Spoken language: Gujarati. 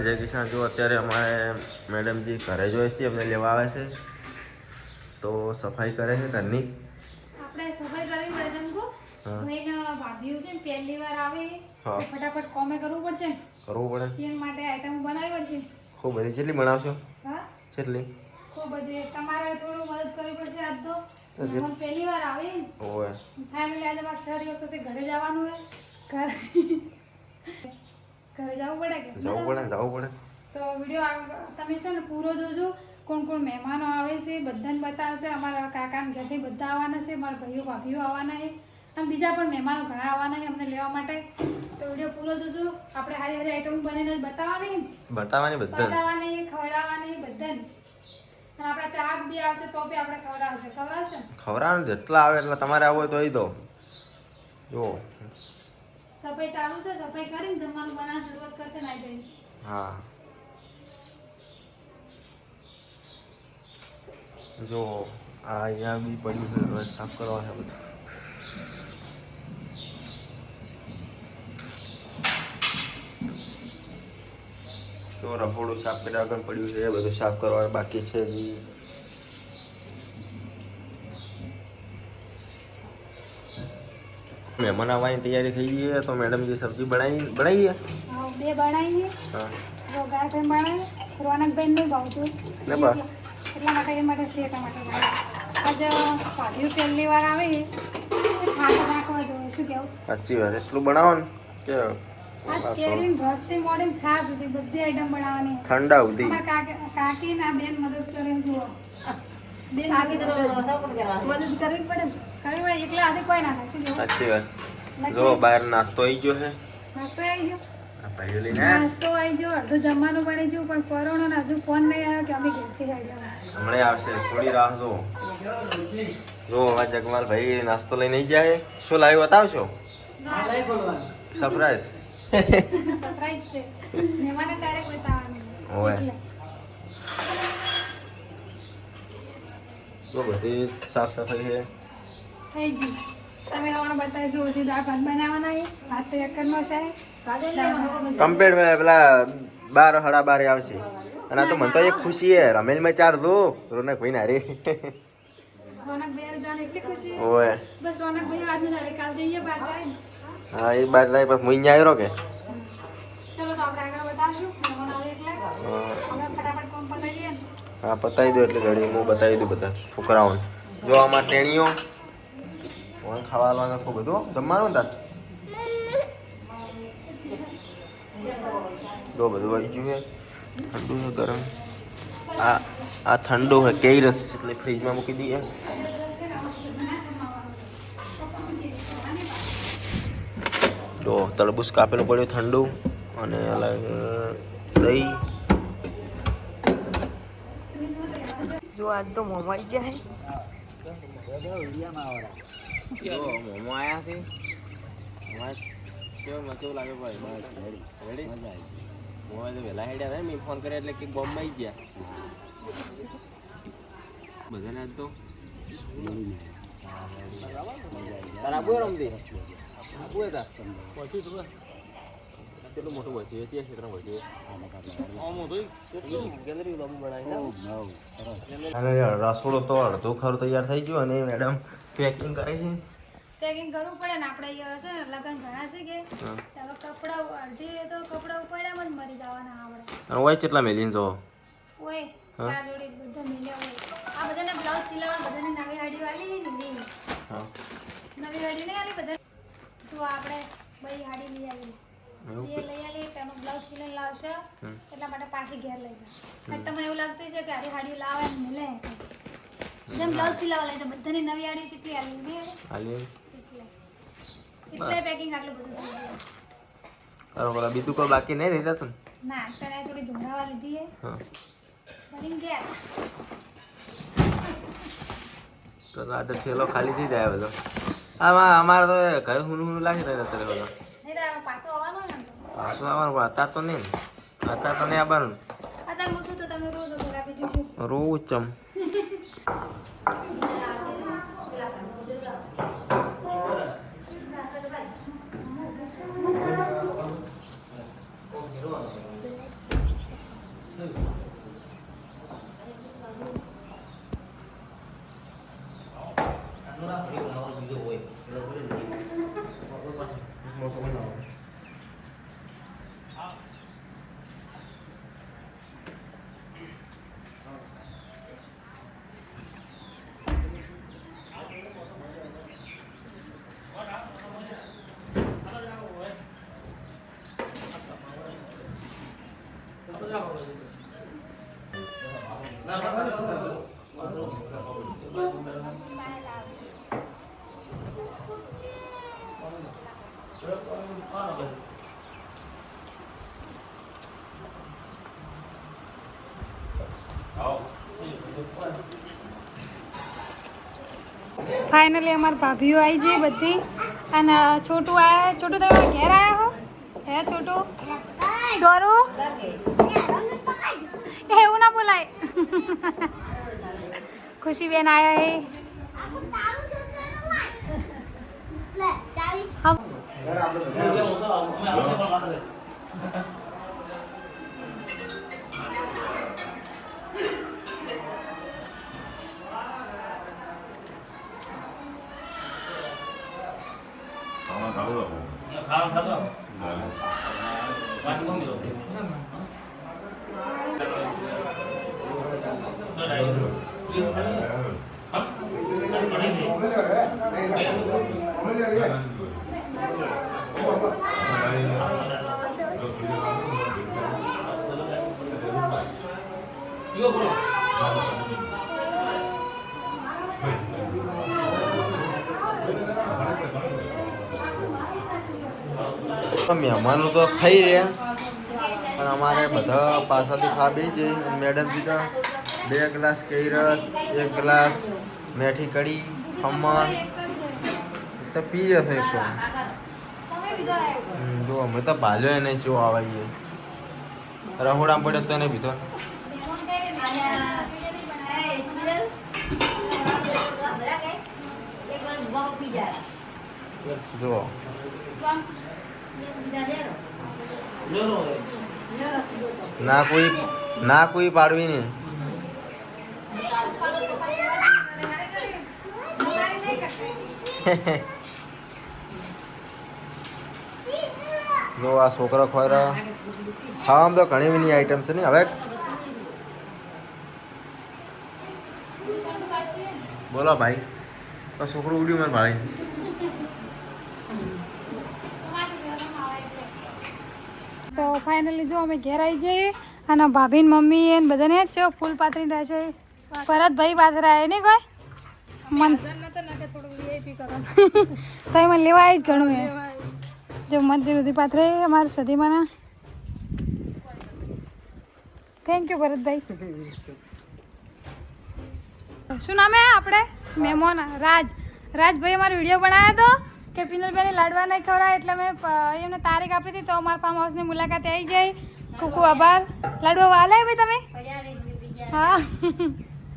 જય કિશન, જો અત્યારે અમારે મેડમજી ઘરે જોઈએ છે, અમને લેવા આવે છે તો સફાઈ કરે છે ઘરની. આપણે સફાઈ કરવી પડે છે એમકો ભાઈને ભાભીઓ છે ને પહેલી વાર આવે ફટાફટ કોમે કરવું પડશે ને. કરવું પડે એના માટે આઈટમ બનાવવી પડશે. ખૂબ બધી. કેટલી બનાવશો? હા, કેટલી? ખૂબ બધી. તમારે થોડું મદદ કરવી પડશે આજ તો. મહેમાન પહેલી વાર આવે ને. ઓય ફાઇનલી આજે મારે 6 દિવસ પછી ઘરે જવાનું હોય. ઘરે જવું પડે કે જવું પડે. તો વિડિયો તમે છે ને પૂરો જોજો. કોણ કોણ મહેમાનો આવે છે બધાને બતાવશે. અમારા કાકાને ઘરથી બધા આવવાના છે, મારા ભાઈઓ ભાભીઓ આવવાના છે અને બીજા પણ મહેમાનો ઘણા આવવાના છે અમને લેવા માટે. તો વિડિયો પૂરો જોજો. આપણે સારી સારી આઈટમ બનીને બતાવવાની ખવડાવવાની બધાને. અને આપણા ચાક બી આવશે તો બી આપણે ખવડાવવાનું જેટલા આવે એટલે તમારે આવો હોય તો દો. જો સફાઈ ચાલુ છે, સફાઈ કરીને જમવાનું બનાવવાની શરૂઆત કરશે ને આવી. હા, જો આ અહીંયા બી પડ્યું છે, સાફ કરવા છે બધું. તો રફોડું સાફ કર્યા આગળ પડ્યું છે, એ બધું સાફ કરવા બાકી છે હજી. મહેમાન આવવાની તૈયારી થઈ ગઈ છે તો મેડમ જે સબ્જી બનાવીએ બે બનાવીએ. હા, જો ગાર્ડન બનાવીએ. રોનકબેન નહીં ભાવતું ને બસ એટલા માટે એ માટે છે ટમાટર આજે ભાભીઓ પહેલી વાર આવે છે ખાસ નાખવા જોઈએ. શું કેવું? સાચી વાત. એટલું બનાવો ને કે કેરીન રસથી મોડીને છાશ સુધી બધી આઈટમ બનાવવાની. ઠંડા સુધી કાકી ના બેન મદદ કરીને જુઓ. બેન મદદ કરવી પડે. એકલા હાથે કોઈ ના થાય. શું કેવું? સાચી વાત. જો બહાર નાસ્તો આવી ગયો છે. નાસ્તો આવી ગયો. નાસ્તો આવી ગયો. અડધું જમવાનું પડી ગયું પણ કોરોના ને હજુ ફોન નહીં આવ્યો કે અમે ઘેરથી આવી હમણાં આવશે. થોડી રાહ જો. જો આ જગમાલ ભાઈ નાસ્તો લઈને જાય. શું લાવ્યું બતાવશો? સરપ્રાઈઝ. સરપ્રાઈઝ છે. મહેમાને ડાયરેક્ટ બતાવવાનું. ઓય તો બધી સાફ સફાઈ છે. થઈ ગઈ. તમે તમારે બતાવી જો હજી દાળ ભાત બનાવવાના છે. ભાત તો એક જ નો છે. કમ્પ્લીટ પેલા 12:30 આવશે. અને આ તો મને તો એક ખુશી હે રમેલ માં 4 દો રોનક ભાઈ ના રે રોનક ભાઈ જાને એટલી ખુશી હે. ઓય બસ રોનક ભાઈ આજ ના કાલ જઈએ બહાર જાય. હા, એ બહાર જાય બસ મુઈ અહીંયા આવ્યો કે. ચલો તો આપણે આગળ બતાવશું. મહેમાન આવે એટલે હવે ફટાફટ કામ પતાવીએ. હા, પતાવી દો એટલે ઘડી હું બતાવી દઉં બધા છોકરાઓને. જો આમાં ટેણીઓ ફોન ખાવાનું ખૂબ બધું જમવાનું ને જો બધું આવી ગયું છે. ઠંડુ છે ગરમ. આ ઠંડુ છે કેરી રસ એટલે ફ્રીજમાં મૂકી દઈએ. જો તરબૂચ કાપેલું પડ્યું ઠંડુ અને અલગ દહીં. જો આજ તો મોમો આવી ગયા છે. જો મોમો આયા છે. કેવું લાગે ભાઈ? બસ રેડી મજા આવી. મોમો તો વહેલા હેડ્યા હતા. મેં ફોન કર્યા એટલે કે બોમ્બ આવી ગયા બધાને. આજ તો આબુ રમતી આબુ હતા પહોંચ્યું તું કેટલું મોટું પહોંચ્યું છે ક્ષેત્ર પહોંચ્યું. રસોડો તો અડધું ખરું તૈયાર થઈ ગયું અને મેડમ પેકિંગ કરે છે. પેકિંગ કરવું પડે ને આપણે છે ને લગન ઘણા છે કે ચાલો કપડા અડધી તો કપડા ઉપાડ્યા જ મરી જવાના આપણે. અને ઓય કેટલા મેલીન જો ઓય ચાર જોડી બધા મેલ્યા હોય. આ બધાને બ્લાઉઝ સિલાવવા બધાને નવી હાડી વાલી ને હા નવી હાડી ને આલી બધા. તો આપણે બઈ હાડી લઈ આવી એ લઈ આલી તેનો બ્લાઉઝ સિલાઈને લાવશે એટલા માટે પાછી ઘેર લઈ જાય. તમને એવું લાગતું છે કે આરી હાડી લાવે ને મળે જેમ બ્લાઉઝ સિલાવવા લઈ જાય બધાની નવી હાડી કેટલી આલી ને આલી એટલે પેકિંગ આટલું બધું થઈ ગયું. બરોબર. બીજું કોઈ બાકી નહીં રહી જતું ના. ચણા થોડી ધુંડાવા લીધી હે. હા, ભરીને ગયા તો આ તો ઠેલો ખાલી થઈ જાય બધો. આમાં અમારે તો ઘરે હું લાગી રહ્યો અત્યારે બધો. પાછો આવવાનો ને પાછો આવવાનું અત્યારે તો નહીં. અત્યારે તો નહીં આવવાનું. અત્યારે હું તો તમે રોજ રોજ ચમ ફાઇનલી અમારા ભાભીઓ આવી છે બધી અને છોટું આયા. છોટું તમે ઘેર આવ્યા હો હે છોટું સોરું એવું ના બોલાય. ખુશીબેન આયા હે. મહેમાનો તો ખાઈ રહ્યા પણ અમારે બધા પાછળથી ખાબી જઈ. મેડમ કીધા 2 ગ્લાસ કેરી રસ, 1 ગ્લાસ મેઠી કઢી, ખમણ તો પી જશે એક તો. જો અમે તો ભાલ્યો નહીં ચો આવાઈએ રહોડામાં પડ્યો તો એને પીધો. જુઓ ના કોઈ પાડવી નહીં. જો આ છોકરો ખોરા ખાવામાં તો ઘણી બધી આઈટમ છે ને. હવે બોલો ભાઈ તો છોકરું ઉડ્યું મને ભાઈ. તો ફાઇનલી જો અમે ઘેર આવી જઈએ અને ભાભી ને મમ્મી એને બધાને જ ફૂલ પાથરી રહેશે. ભરતભાઈ પાથરા નહીં કોઈ મન તો મને લેવા આવી જ ઘણું એ જો મંદિર સુધી પાથરે અમારે સદીમાં. Thank you Bharatbhai. શું નામ હે આપણે મહેમાન રાજભાઈ અમારો વિડીયો બનાવ્યો હતો કે પિનલબેને લાડવા નહીં ખવડાય એટલે મેં એમને તારીખ આપી હતી તો અમારા ફાર્મ હાઉસની મુલાકાતે આવી જાય. ખૂબ ખૂબ આભાર. લાડવા વાલે ભાઈ તમે? હા